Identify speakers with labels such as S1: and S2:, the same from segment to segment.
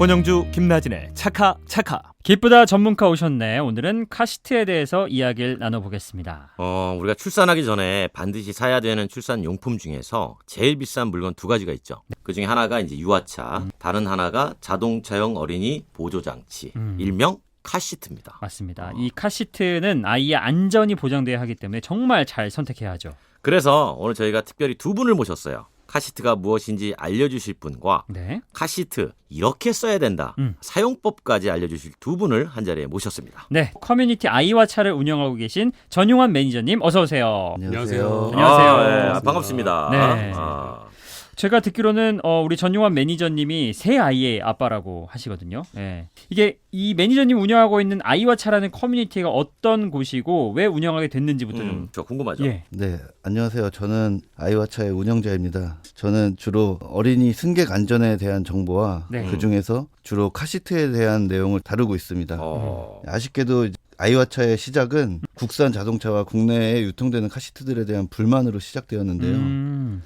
S1: 권영주, 김나진의 차카차카.
S2: 기쁘다 전문가 오셨네. 오늘은 카시트에 대해서 이야기를 나눠보겠습니다.
S3: 우리가 출산하기 전에 반드시 사야 되는 출산 용품 중에서 제일 비싼 물건 두 가지가 있죠. 그 중에 하나가 이제 유아차, 다른 하나가 자동차용 어린이 보조장치, 일명 카시트입니다.
S2: 맞습니다. 이 카시트는 아이의 안전이 보장돼야 하기 때문에 정말 잘 선택해야 하죠.
S3: 그래서 오늘 저희가 특별히 두 분을 모셨어요. 카시트가 무엇인지 알려주실 분과
S2: 네.
S3: 카시트 이렇게 써야 된다, 사용법까지 알려주실 두 분을 한자리에 모셨습니다.
S2: 네, 커뮤니티 아이와 차를 운영하고 계신 전용환 매니저님 어서 오세요.
S4: 안녕하세요.
S2: 안녕하세요.
S3: 반갑습니다.
S2: 네. 제가 듣기로는 우리 전용환 매니저님이 세 아이의 아빠라고 하시거든요. 네. 이게 이 매니저님 운영하고 있는 아이와 차라는 커뮤니티가 어떤 곳이고 왜 운영하게 됐는지부터 좀
S3: 저 궁금하죠.
S2: 예.
S4: 네, 안녕하세요. 저는 아이와차의 운영자입니다. 저는 주로 어린이 승객 안전에 대한 정보와
S2: 네.
S4: 그중에서 주로 카시트에 대한 내용을 다루고 있습니다. 아쉽게도 아이와차의 시작은 국산 자동차와 국내에 유통되는 카시트들에 대한 불만으로 시작되었는데요.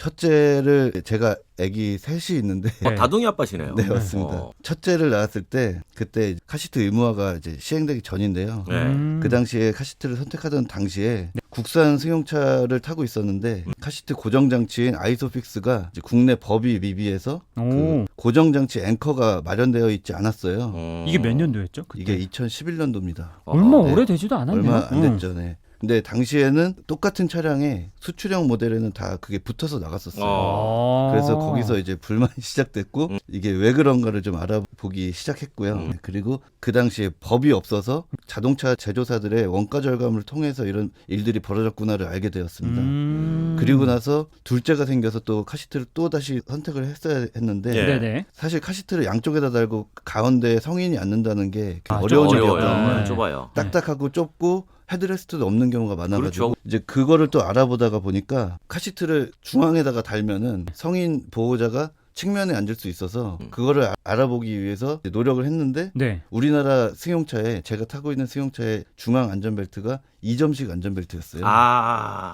S4: 첫째를 제가 아기 셋이 있는데
S3: 다둥이 아빠시네요.
S4: 네, 맞습니다. 첫째를 낳았을 때 그때 카시트 의무화가 이제 시행되기 전인데요. 그 당시에 카시트를 선택하던 당시에 국산 승용차를 타고 있었는데 카시트 고정장치인 아이소픽스가 이제 국내 법이 미비해서 그 고정장치 앵커가 마련되어 있지 않았어요.
S2: 이게 몇 년도였죠? 그때?
S4: 이게 2011년도입니다.
S2: 얼마
S4: 네.
S2: 오래되지도 않았네요.
S4: 얼마 안 됐죠. 네. 근데 당시에는 똑같은 차량에 수출형 모델에는 다 그게 붙어서 나갔었어요. 그래서 거기서 이제 불만이 시작됐고 이게 왜 그런가를 좀 알아보기 시작했고요. 그리고 그 당시에 법이 없어서 자동차 제조사들의 원가 절감을 통해서 이런 일들이 벌어졌구나를 알게 되었습니다. 그리고 나서 둘째가 생겨서 또 카시트를 또 다시 선택을 했어야 했는데
S2: 네네.
S4: 사실 카시트를 양쪽에다 달고 가운데 성인이 앉는다는 게 어려운 일이었거든요.
S2: 네.
S3: 좁아요.
S4: 딱딱하고 좁고 헤드레스트도 없는 경우가 많아가지고
S3: 그렇죠.
S4: 이제 그거를 또 알아보다가 보니까 카시트를 중앙에다가 달면은 성인 보호자가 측면에 앉을 수 있어서 그거를 알아보기 위해서 이제 노력을 했는데
S2: 네.
S4: 우리나라 승용차에 제가 타고 있는 승용차의 중앙 안전벨트가 2점식 안전벨트였어요.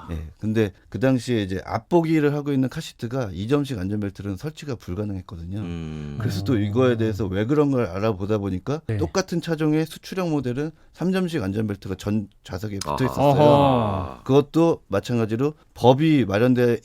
S4: 네, 근데 그 당시에 이제 앞보기를 하고 있는 카시트가 2점식 안전벨트는 설치가 불가능했거든요. 그래서 또 이거에 대해서 왜 그런 걸 알아보다 보니까
S2: 네.
S4: 똑같은 차종의 수출형 모델은 3점식 안전벨트가 전 좌석에 붙어 있었어요.
S2: 어허.
S4: 그것도 마찬가지로 법이 마련되어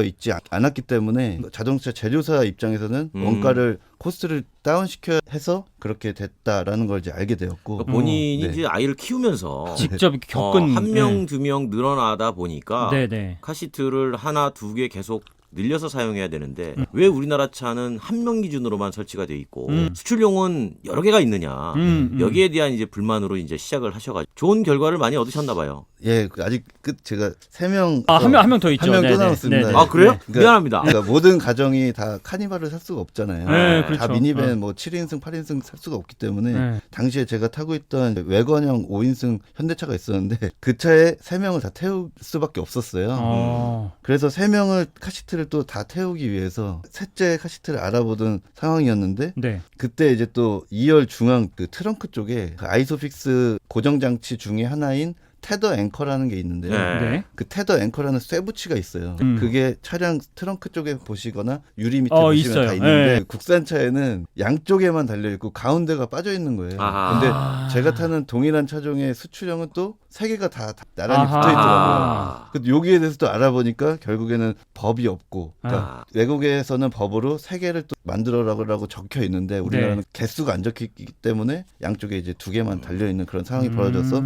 S4: 있지 않았기 때문에 자동차 제조사 입장에서는 원가를 코스트를 다운시켜야 해서 그렇게 됐다라는 걸 이제 알게 되었고
S3: 그러니까 본인이
S4: 네.
S3: 이제 아이를 키우면서
S2: 직접 겪은
S3: 한 명, 두 명 늘어나다 보니까
S2: 네네.
S3: 카시트를 하나, 두 개 계속 늘려서 사용해야 되는데 왜 우리나라 차는 한 명 기준으로만 설치가 돼 있고 수출용은 여러 개가 있느냐, 여기에 대한 이제 불만으로 이제 시작을 하셔가지고 좋은 결과를 많이 얻으셨나 봐요.
S4: 예, 아직 제가 3명
S2: 한 명 더 있죠.
S4: 한 명 또
S2: 네네.
S4: 남았습니다.
S2: 네네.
S3: 아 그래요?
S4: 그러니까-
S3: 미안합니다.
S4: 그러니까 모든 가정이 다 카니발을 살 수가 없잖아요.
S2: 네, 그렇죠.
S4: 다 미니밴 뭐 7인승, 8인승 살 수가 없기 때문에
S2: 네.
S4: 당시에 제가 타고 있던 외관형 5인승 현대차가 있었는데 그 차에 3명을 다 태울 수밖에 없었어요. 그래서 3명을 카시트를 또 다 태우기 위해서 셋째 카시트를 알아보던 상황이었는데
S2: 네.
S4: 그때 이제 또 2열 중앙 그 트렁크 쪽에 그 아이소픽스 고정장치 중에 하나인 테더 앵커라는 게 있는데요.
S2: 네.
S4: 그 테더 앵커라는 쇠붙이가 있어요. 그게 차량 트렁크 쪽에 보시거나 유리 밑에 보시면
S2: 있어요.
S4: 다 있는데
S2: 네.
S4: 국산차에는 양쪽에만 달려있고 가운데가 빠져있는 거예요.
S3: 아하.
S4: 근데 제가 타는 동일한 차종의 수출형은 또 세 개가 다 나란히
S2: 아하.
S4: 붙어있더라고요. 근데 여기에 대해서 또 알아보니까 결국에는 법이 없고 그러니까 외국에서는 법으로 세 개를 또 만들어라고 적혀 있는데 우리나라는 개수가 안 적혀 있기 때문에 양쪽에 이제 두 개만 달려있는 그런 상황이 벌어져서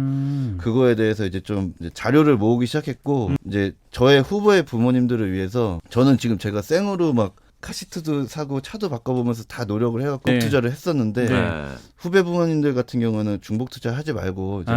S4: 그거에 대해서 이제 좀 이제 자료를 모으기 시작했고 이제 저의 후보의 부모님들을 위해서 저는 지금 제가 생으로 막 카시트도 사고 차도 바꿔보면서 다 노력을 해갖고
S2: 네.
S4: 투자를 했었는데
S3: 네.
S4: 후배 부모님들 같은 경우는 중복 투자하지 말고 이제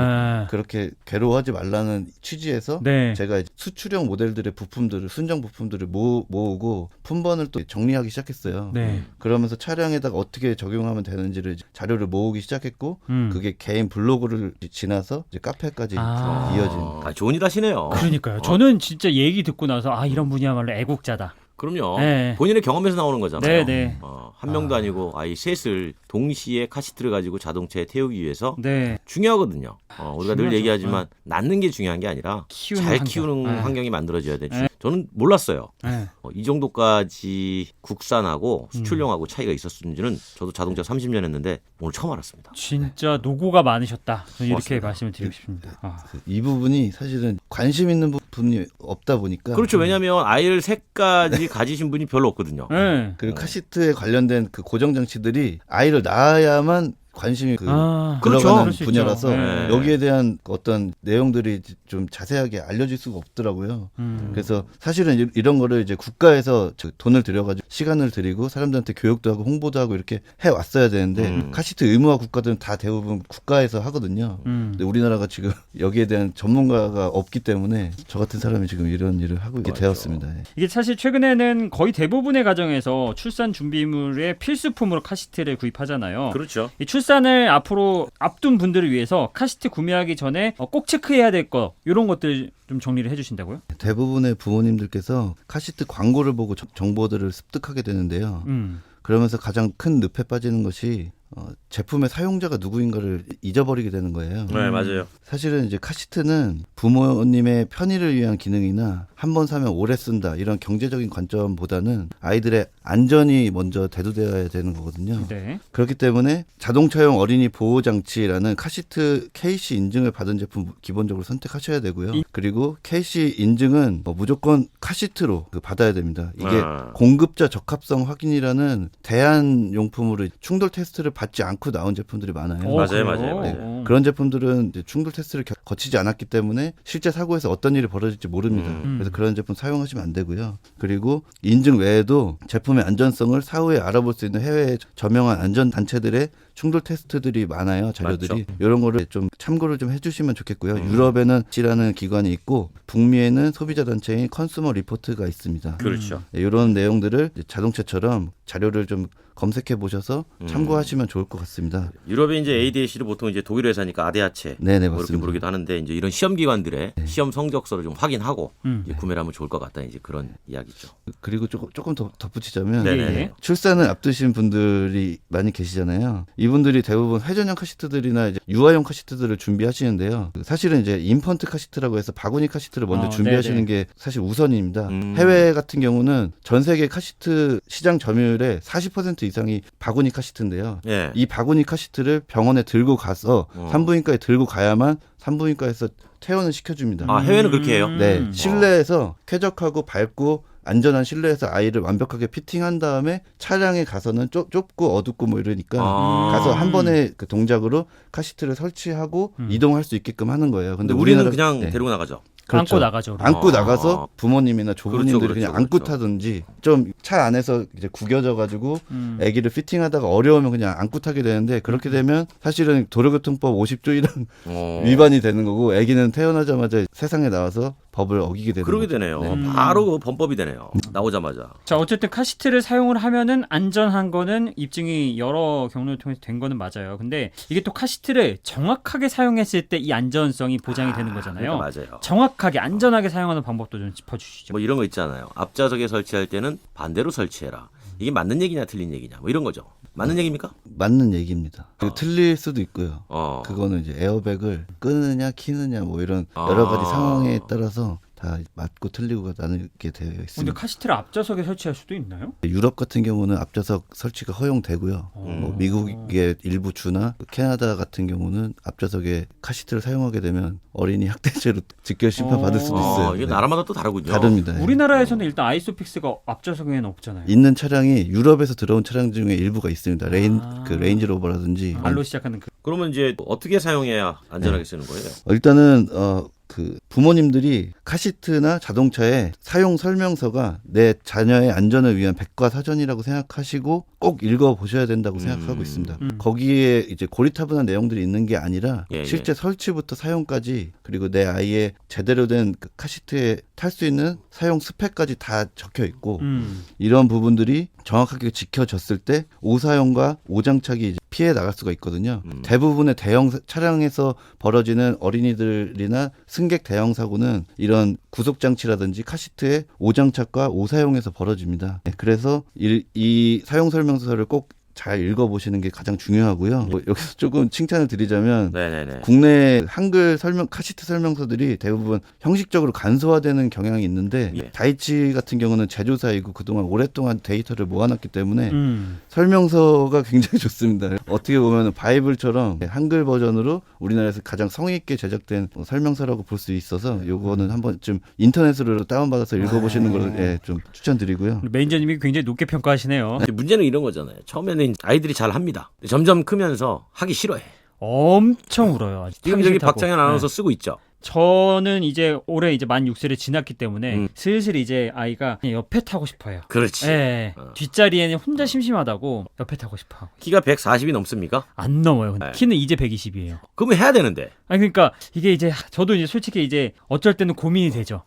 S4: 그렇게 괴로워하지 말라는 취지에서
S2: 네.
S4: 제가 이제 수출형 모델들의 부품들을 순정 부품들을 모으고 품번을 또 정리하기 시작했어요.
S2: 네.
S4: 그러면서 차량에다가 어떻게 적용하면 되는지를 이제 자료를 모으기 시작했고 그게 개인 블로그를 지나서 이제 카페까지 이어진.
S3: 좋은 일 하시네요.
S2: 그러니까요. 저는 진짜 얘기 듣고 나서 이런 분이야말로 애국자다.
S3: 그럼요.
S2: 네.
S3: 본인의 경험에서 나오는 거잖아요.
S2: 네.
S3: 한 명도 아니고 아이 셋을 동시에 카시트를 가지고 자동차에 태우기 위해서
S2: 네.
S3: 중요하거든요. 우리가 늘
S2: 중요하죠.
S3: 얘기하지만 낳는 게 중요한 게 아니라
S2: 키우는
S3: 잘
S2: 환경.
S3: 키우는
S2: 네.
S3: 환경이 만들어져야 돼.
S2: 네.
S3: 저는 몰랐어요.
S2: 네.
S3: 이 정도까지 국산하고 수출용하고 차이가 있었는지는 저도 자동차 30년 했는데 오늘 처음 알았습니다.
S2: 진짜 노고가 많으셨다. 저는 이렇게
S3: 고맙습니다.
S2: 말씀을 드리고 싶습니다.
S4: 이 부분이 사실은 관심 있는 부분이 없다 보니까
S3: 그렇죠. 왜냐하면 아이를 셋까지 가지신 분이 별로 없거든요.
S2: 네.
S4: 그리고 카시트에 관련된 그 고정 장치들이 아이를 낳아야만 관심이
S2: 그렇죠.
S4: 들어가는
S2: 그럴 수 있죠.
S4: 분야라서
S2: 네.
S4: 여기에 대한 어떤 내용들이 좀 자세하게 알려질 수가 없더라고요. 그래서 사실은 이런 거를 이제 국가에서 돈을 들여가지고 시간을 들이고 사람들한테 교육도 하고 홍보도 하고 이렇게 해 왔어야 되는데 카시트 의무화 국가들은 다 대부분 국가에서 하거든요. 근데 우리나라가 지금 여기에 대한 전문가가 없기 때문에 저 같은 사람이 지금 이런 일을 하고 있게 되었습니다. 예.
S2: 이게 사실 최근에는 거의 대부분의 가정에서 출산 준비물의 필수품으로 카시트를 구입하잖아요.
S3: 그렇죠.
S2: 이 출산을 앞으로 앞둔 분들을 위해서 카시트 구매하기 전에 꼭 체크해야 될 거 이런 것들 좀 정리를 해주신다고요?
S4: 대부분의 부모님들께서 카시트 광고를 보고 정보들을 습득하게 되는데요. 그러면서 가장 큰 늪에 빠지는 것이 제품의 사용자가 누구인가를 잊어버리게 되는 거예요.
S3: 네, 맞아요.
S4: 사실은 이제 카시트는 부모님의 편의를 위한 기능이나 한 번 사면 오래 쓴다 이런 경제적인 관점보다는 아이들의 안전이 먼저 대두되어야 되는 거거든요.
S2: 네.
S4: 그렇기 때문에 자동차용 어린이 보호장치라는 카시트 KC 인증을 받은 제품 기본적으로 선택하셔야 되고요. 그리고 KC 인증은 무조건 카시트로 받아야 됩니다. 이게 공급자 적합성 확인이라는 대안용품으로 충돌 테스트를 받지 않고 나온 제품들이 많아요.
S3: 맞아요.
S4: 네, 그런 제품들은 이제 충돌 테스트를 거치지 않았기 때문에 실제 사고에서 어떤 일이 벌어질지 모릅니다. 그래서 그런 제품 사용하시면 안 되고요. 그리고 인증 외에도 제품의 안전성을 사후에 알아볼 수 있는 해외 저명한 안전단체들의 충돌 테스트들이 많아요. 자료들이.
S3: 맞죠.
S4: 이런 거를 좀 참고를 좀 해주시면 좋겠고요. 유럽에는 C라는 기관이 있고 북미에는 소비자 단체인 컨슈머 리포트가 있습니다.
S3: 그렇죠.
S4: 네, 이런 내용들을 자동차처럼 자료를 좀 검색해 보셔서 참고하시면 좋을 것 같습니다.
S3: 유럽에 이제 ADAC를 보통 이제 독일 회사니까 아데아체
S4: 네네,
S3: 뭐 이렇게
S4: 맞습니다.
S3: 부르기도 하는데 이제 이런 시험 기관들의 시험 성적서를 좀 확인하고 이제 구매를 하면 좋을 것 같다 이제 그런 이야기죠.
S4: 그리고 조금 더 덧붙이자면
S3: 네네.
S4: 출산을 앞두신 분들이 많이 계시잖아요. 이분들이 대부분 회전형 카시트들이나 이제 유아용 카시트들을 준비하시는데요. 사실은 이제 인펀트 카시트라고 해서 바구니 카시트를 먼저 준비하시는 게 사실 우선입니다. 해외 같은 경우는 전 세계 카시트 시장 점유율의 40% 이상이 바구니 카시트인데요.
S3: 예.
S4: 이 바구니 카시트를 병원에 들고 가서 산부인과에 들고 가야만 산부인과에서 퇴원을 시켜줍니다.
S3: 아, 해외는 그렇게 해요?
S4: 네, 실내에서 쾌적하고 밝고 안전한 실내에서 아이를 완벽하게 피팅한 다음에 차량에 가서는 좁고 어둡고 뭐 이러니까 가서 한 번에 그 동작으로 카시트를 설치하고 이동할 수 있게끔 하는 거예요.
S3: 근데 우리는 그냥
S4: 네.
S3: 데리고 나가죠.
S2: 안고 나가죠. 우리.
S4: 안고 나가서 부모님이나 조부님들이
S3: 그렇죠,
S4: 그냥
S3: 그렇죠.
S4: 안고 타든지 좀 차 안에서 이제 구겨져 가지고 아기를 피팅하다가 어려우면 그냥 안고 타게 되는데 그렇게 되면 사실은 도로교통법 50조 1항 위반이 되는 거고 아기는 태어나자마자 세상에 나와서 법을 어기게 되는
S3: 그러게
S4: 거죠.
S3: 되네요.
S4: 네.
S3: 바로 그 범법이 되네요. 나오자마자.
S2: 자, 어쨌든 카시트를 사용을 하면은 안전한 거는 입증이 여러 경로를 통해서 된 거는 맞아요. 근데 이게 또 카시트를 정확하게 사용했을 때 이 안전성이 보장이 되는 거잖아요.
S3: 그러니까 맞아요.
S2: 정확하게 안전하게 사용하는 방법도 좀 짚어주시죠.
S3: 뭐 이런 거 있잖아요. 앞좌석에 설치할 때는 반대로 설치해라. 이게 맞는 얘기냐 틀린 얘기냐 뭐 이런 거죠. 맞는 얘기입니까?
S4: 맞는 얘기입니다. 그리고 틀릴 수도 있고요.
S3: 어.
S4: 그거는 이제 에어백을 끄느냐 키느냐 뭐 이런 여러 가지 상황에 따라서 다 맞고 틀리고가 나누게 되어
S2: 근데
S4: 있습니다.
S2: 카시트를 앞좌석에 설치할 수도 있나요?
S4: 유럽 같은 경우는 앞좌석 설치가 허용되고요. 뭐 미국의 일부 주나 캐나다 같은 경우는 앞좌석에 카시트를 사용하게 되면 어린이 학대죄로 직결 심판 받을 수도 있어요.
S3: 이게
S4: 네.
S3: 나라마다 또 다르군요.
S4: 다릅니다. 네.
S2: 우리나라에서는 일단 아이소픽스가 앞좌석에는 없잖아요.
S4: 있는 차량이 유럽에서 들어온 차량 중에 일부가 있습니다. 레인지로버라든지
S2: 말로 시작하는 그.
S3: 그러면 이제 어떻게 사용해야 안전하게 쓰는 거예요?
S4: 일단은 그 부모님들이 카시트나 자동차의 사용 설명서가 내 자녀의 안전을 위한 백과사전이라고 생각하시고 꼭 읽어보셔야 된다고 생각하고 있습니다. 거기에 이제 고리타분한 내용들이 있는 게 아니라 실제 설치부터 사용까지 그리고 내 아이의 제대로 된 그 카시트에 탈 수 있는 사용 스펙까지 다 적혀 있고 이런 부분들이 정확하게 지켜졌을 때 오사용과 오장착이 이제 피해 나갈 수가 있거든요. 대부분의 대형 차량에서 벌어지는 어린이들이나 승객 대형 사고는 이런 구속장치라든지 카시트의 오장착과 오사용에서 벌어집니다. 네, 그래서 이 사용 설명서를 꼭 잘 읽어보시는 게 가장 중요하고요. 뭐 여기서 조금 칭찬을 드리자면
S3: 네네네.
S4: 국내 한글 카시트 설명서들이 대부분 형식적으로 간소화되는 경향이 있는데
S3: 예.
S4: 다이치 같은 경우는 제조사이고 그동안 오랫동안 데이터를 모아놨기 때문에 설명서가 굉장히 좋습니다. 어떻게 보면 바이블처럼 한글 버전으로 우리나라에서 가장 성의 있게 제작된 설명서라고 볼 수 있어서 요거는 한번 좀 인터넷으로 다운받아서 읽어보시는 걸 예, 좀 추천드리고요.
S2: 매니저님이 굉장히 높게 평가하시네요.
S3: 문제는 이런 거잖아요. 처음에는 아이들이 잘 합니다. 점점 크면서 하기 싫어해.
S2: 엄청 울어요.
S3: 지금 저기 박장현 아나운서 쓰고 있죠.
S2: 저는 이제 올해 이제 만 6세를 지났기 때문에 슬슬 이제 아이가 그냥 옆에 타고 싶어요.
S3: 그렇지.
S2: 네. 뒷자리에는 혼자 심심하다고 옆에 타고 싶어.
S3: 키가 140이 넘습니까?
S2: 안 넘어요.
S3: 네.
S2: 키는 이제 120이에요.
S3: 그러면 해야 되는데.
S2: 아니 그러니까 이게 이제 저도 이제 솔직히 이제 어쩔 때는 고민이 되죠.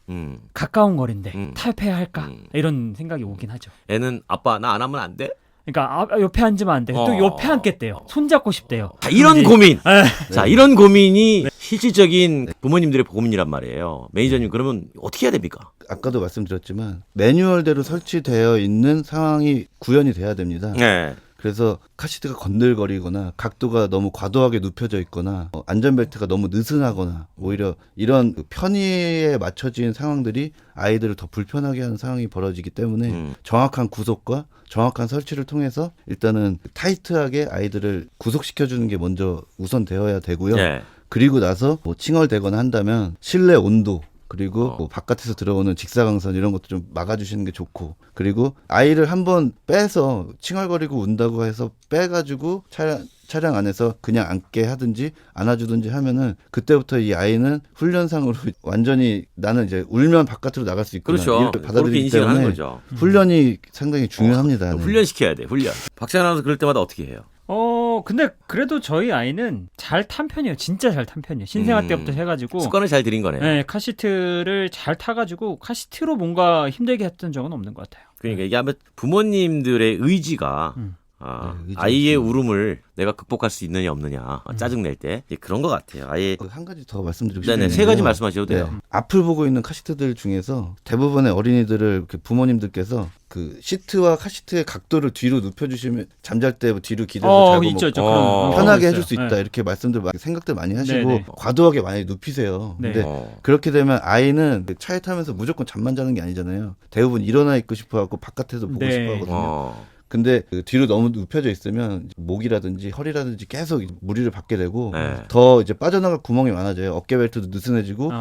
S2: 가까운 거리인데 타협해야 할까? 이런 생각이 오긴 하죠.
S3: 애는 아빠 나 안 하면 안 돼?
S2: 그러니까 옆에 앉으면 안 돼. 또 옆에 앉겠대요. 손잡고 싶대요.
S3: 자, 이런
S2: 이제-
S3: 고민.
S2: 네.
S3: 자, 이런 고민이 실질적인 부모님들의 고민이란 말이에요. 매니저님 그러면 어떻게 해야 됩니까?
S4: 아까도 말씀드렸지만 매뉴얼대로 설치되어 있는 상황이 구현이 돼야 됩니다.
S3: 네.
S4: 그래서 카시트가 건들거리거나 각도가 너무 과도하게 눕혀져 있거나 안전벨트가 너무 느슨하거나 오히려 이런 편의에 맞춰진 상황들이 아이들을 더 불편하게 하는 상황이 벌어지기 때문에 정확한 구속과 정확한 설치를 통해서 일단은 타이트하게 아이들을 구속시켜주는 게 먼저 우선 되어야 되고요.
S3: 네.
S4: 그리고 나서 뭐 칭얼대거나 한다면 실내 온도 그리고 뭐 바깥에서 들어오는 직사광선 이런 것도 좀 막아주시는 게 좋고 그리고 아이를 한번 빼서 칭얼거리고 운다고 해서 빼가지고 차량 안에서 그냥 앉게 하든지 안아주든지 하면은 그때부터 이 아이는 훈련상으로 완전히 나는 이제 울면 바깥으로 나갈 수 있구나
S3: 그렇죠.
S4: 이렇게
S3: 그렇게
S4: 받아들이기
S3: 인식을 하는
S4: 때문에
S3: 거죠.
S4: 훈련이 상당히 중요합니다. 네.
S3: 훈련시켜야 돼. 훈련. 박찬현 아나운서 그럴 때마다 어떻게 해요?
S2: 근데 그래도 저희 아이는 잘 탄 편이에요. 진짜 잘 탄 편이에요. 신생아 때부터 해가지고.
S3: 습관을 잘 들인 거네요.
S2: 네, 카시트를 잘 타가지고 카시트로 뭔가 힘들게 했던 적은 없는 것 같아요.
S3: 그러니까 이게 아마 부모님들의 의지가
S4: 의지
S3: 아이의
S4: 있습니다.
S3: 울음을 내가 극복할 수 있느냐 없느냐 짜증낼 때 그런 것 같아요. 아예
S4: 한 가지 더 말씀드리고
S3: 네네
S4: 싶은데
S3: 세 가지 말씀하셔도 돼요.
S4: 네. 앞을 보고 있는 카시트들 중에서 대부분의 어린이들을 이렇게 부모님들께서 그 시트와 카시트의 각도를 뒤로 눕혀주시면 잠잘 때 뒤로 기대서 자고
S2: 있죠,
S4: 뭐
S2: 있죠. 그런
S4: 편하게
S2: 있어요.
S4: 해줄 수 있다
S2: 네.
S4: 이렇게 생각들 많이 하시고
S2: 네네.
S4: 과도하게 많이 눕히세요.
S2: 네.
S4: 근데 그렇게 되면 아이는 차에 타면서 무조건 잠만 자는 게 아니잖아요. 대부분 일어나 있고 싶어하고 바깥에서 보고
S2: 네.
S4: 싶어 하거든요. 근데 그 뒤로 너무 눕혀져 있으면 목이라든지 허리라든지 계속 무리를 받게 되고
S3: 네.
S4: 더 이제 빠져나갈 구멍이 많아져요. 어깨 벨트도 느슨해지고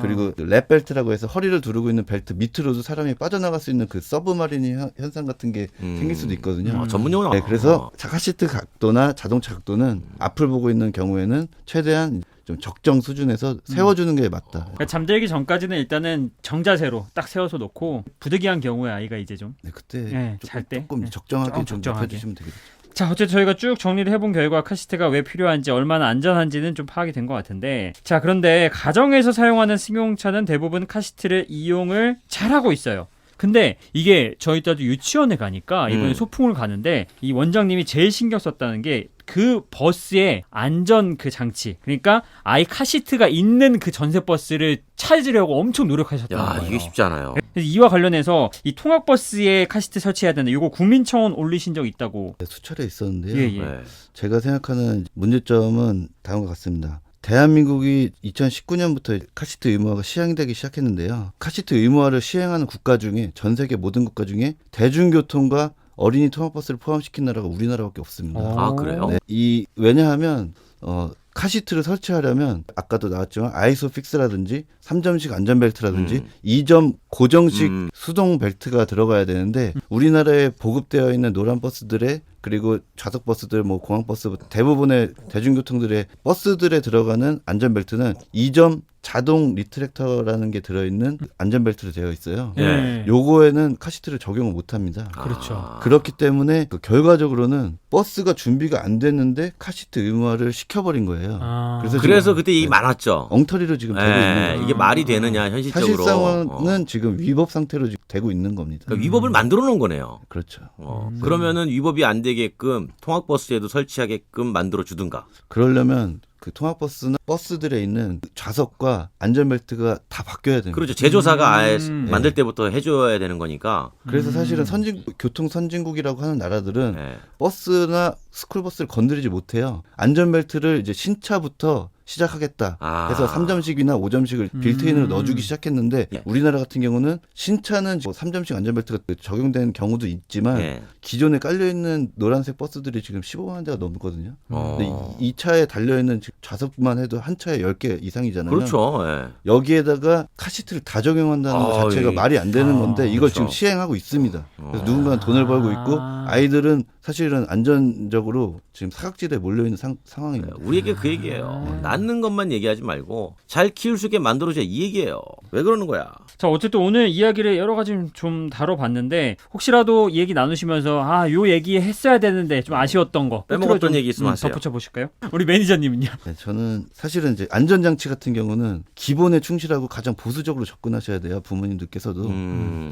S4: 그리고 랩 벨트라고 해서 허리를 두르고 있는 벨트 밑으로도 사람이 빠져나갈 수 있는 그 서브마린 현상 같은 게 생길 수도 있거든요.
S3: 전문 용어.
S4: 네, 그래서 카시트 각도나 자동차 각도는 앞을 보고 있는 경우에는 최대한 좀 적정 수준에서 세워주는 게 맞다.
S2: 그러니까 잠들기 전까지는 일단은 정자세로 딱 세워서 놓고 부득이한 경우에 아이가 이제 좀
S4: 네, 그때
S2: 네, 잘 때.
S4: 조금
S2: 네.
S4: 적정하게
S2: 조금
S4: 좀
S2: 적정하게.
S4: 눕혀주시면 되겠죠.
S2: 자, 어쨌든 저희가 쭉 정리를 해본 결과 카시트가 왜 필요한지 얼마나 안전한지는 좀 파악이 된 것 같은데 자, 그런데 가정에서 사용하는 승용차는 대부분 카시트를 이용을 잘하고 있어요. 근데 이게 저희 딸도 유치원에 가니까 이번에 소풍을 가는데 이 원장님이 제일 신경 썼다는 게 그 버스의 안전 그 장치 그러니까 아이 카시트가 있는 그 전세 버스를 찾으려고 엄청 노력하셨다는
S3: 야
S2: 거예요.
S3: 이게 쉽지 않아요.
S2: 그래서 이와 관련해서 이 통학버스에 카시트 설치해야 되는데 이거 국민청원 올리신 적 있다고.
S4: 네, 수차례 있었는데요.
S2: 예.
S3: 네.
S4: 제가 생각하는 문제점은 다음과 같습니다. 대한민국이 2019년부터 카시트 의무화가 시행되기 시작했는데요. 카시트 의무화를 시행하는 국가 중에 전 세계 모든 국가 중에 대중교통과 어린이 통학버스를 포함시킨 나라가 우리나라밖에 없습니다.
S3: 아, 그래요?
S4: 네, 왜냐하면 카시트를 설치하려면 아까도 나왔지만 아이소 픽스라든지 3점식 안전벨트라든지 2점 고정식 수동 벨트가 들어가야 되는데 우리나라에 보급되어 있는 노란 버스들의 그리고 좌석 버스들, 뭐 공항 버스 대부분의 대중교통들의 버스들에 들어가는 안전벨트는 2점 자동 리트랙터라는 게 들어있는 안전벨트로 되어 있어요.
S3: 네.
S4: 요거에는 카시트를 적용을 못합니다.
S2: 그렇죠.
S4: 그렇기 때문에 결과적으로는 버스가 준비가 안 됐는데 카시트 의무화를 시켜버린 거예요.
S3: 그래서 그때 얘기 많았죠.
S4: 엉터리로 지금 되고 있는 거예요.
S3: 이게 말이 되느냐 현실적으로.
S4: 사실상은 지금 위법 상태로 지금 되고 있는 겁니다.
S3: 그러니까 위법을 만들어 놓은 거네요.
S4: 그렇죠.
S3: 그러면은 위법이 안 되게 되게끔 통학버스에도 설치하게끔 만들어 주든가.
S4: 그러려면 그 통학버스나 버스들에 있는 좌석과 안전벨트가 다 바뀌어야 됩니다.
S3: 그렇죠. 제조사가 아예
S2: 네.
S3: 만들 때부터 해줘야 되는 거니까.
S4: 그래서 사실은 교통 선진국이라고 하는 나라들은
S3: 네.
S4: 버스나 스쿨버스를 건드리지 못해요. 안전벨트를 이제 신차부터 시작하겠다 해서 3점씩이나 5점씩을 빌트인으로 넣어주기 시작했는데
S3: 예.
S4: 우리나라 같은 경우는 신차는 뭐 3점씩 안전벨트가 적용된 경우도 있지만
S3: 예.
S4: 기존에 깔려있는 노란색 버스들이 지금 15만 대가 넘거든요.
S3: 어.
S4: 근데 이 차에 달려있는 좌석만 해도 한 차에 10개 이상이잖아요.
S3: 그렇죠. 예.
S4: 여기에다가 카시트를 다 적용한다는 것 자체가
S3: 이-
S4: 말이 안 되는 건데 이걸
S3: 그렇죠.
S4: 지금 시행하고 있습니다. 그래서 누군가는 돈을 벌고 있고 아이들은 사실은 안전적으로 지금 사각지대에 몰려있는 상황입니다.
S3: 우리에게 그 얘기예요. 낳는 것만 얘기하지 말고 잘 키울 수 있게 만들어줘 이 얘기예요. 왜 그러는 거야?
S2: 자, 어쨌든 오늘 이야기를 여러 가지 좀 다뤄봤는데 혹시라도 이 얘기 나누시면서 요 얘기 했어야 되는데 좀 아쉬웠던 거
S3: 빼먹었던
S2: 끝으로 좀,
S3: 얘기 있으면 하세요.
S2: 덧붙여 보실까요? 우리 매니저님은요?
S4: 네, 저는 사실은 이제 안전장치 같은 경우는 기본에 충실하고 가장 보수적으로 접근하셔야 돼요. 부모님들께서도.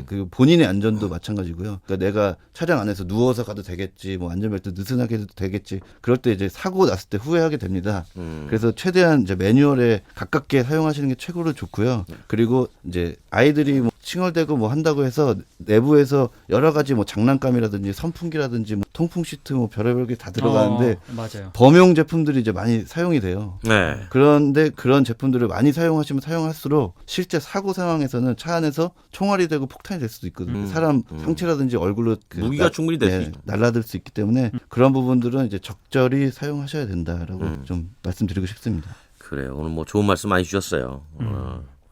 S4: 그리고 본인의 안전도 마찬가지고요. 그러니까 내가 차량 안에서 누워서 가도 되겠지, 뭐 안전벨트 느슨하게 해도 되겠지. 그럴 때 이제 사고 났을 때 후회하게 됩니다. 그래서 최대한 이제 매뉴얼에 가깝게 사용하시는 게 최고로 좋고요. 그리고 이제 아이들이 뭐 칭얼대고 뭐 한다고 해서 내부에서 여러 가지 뭐 장난감이라든지 선풍기라든지 뭐 통풍 시트 뭐 별의별 게 다 들어가는데
S2: 맞아요.
S4: 범용 제품들이 이제 많이 사용이 돼요.
S3: 네.
S4: 그런데 그런 제품들을 많이 사용하시면 사용할수록 실제 사고 상황에서는 차 안에서 총알이 되고 폭탄이 될 수도 있거든요. 사람 상체라든지 얼굴로
S3: 무기가 충분히 될 수 있죠.
S4: 날라들 수 있기 때문에 그런 부분들은 이제 적절히 사용하셔야 된다라고 좀 말씀드리고 싶습니다.
S3: 그래요. 오늘 뭐 좋은 말씀 많이 주셨어요.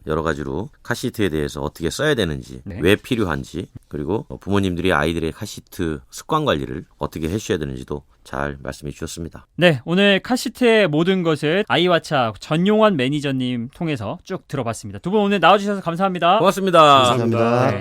S3: 여러 가지로 카시트에 대해서 어떻게 써야 되는지,
S2: 네.
S3: 왜 필요한지, 그리고 부모님들이 아이들의 카시트 습관 관리를 어떻게 해주셔야 되는지도 잘 말씀해 주셨습니다.
S2: 네, 오늘 카시트의 모든 것을 아이와차 전용환 매니저님 통해서 쭉 들어봤습니다. 두 분 오늘 나와주셔서 감사합니다.
S3: 고맙습니다.
S4: 감사합니다.
S2: 네.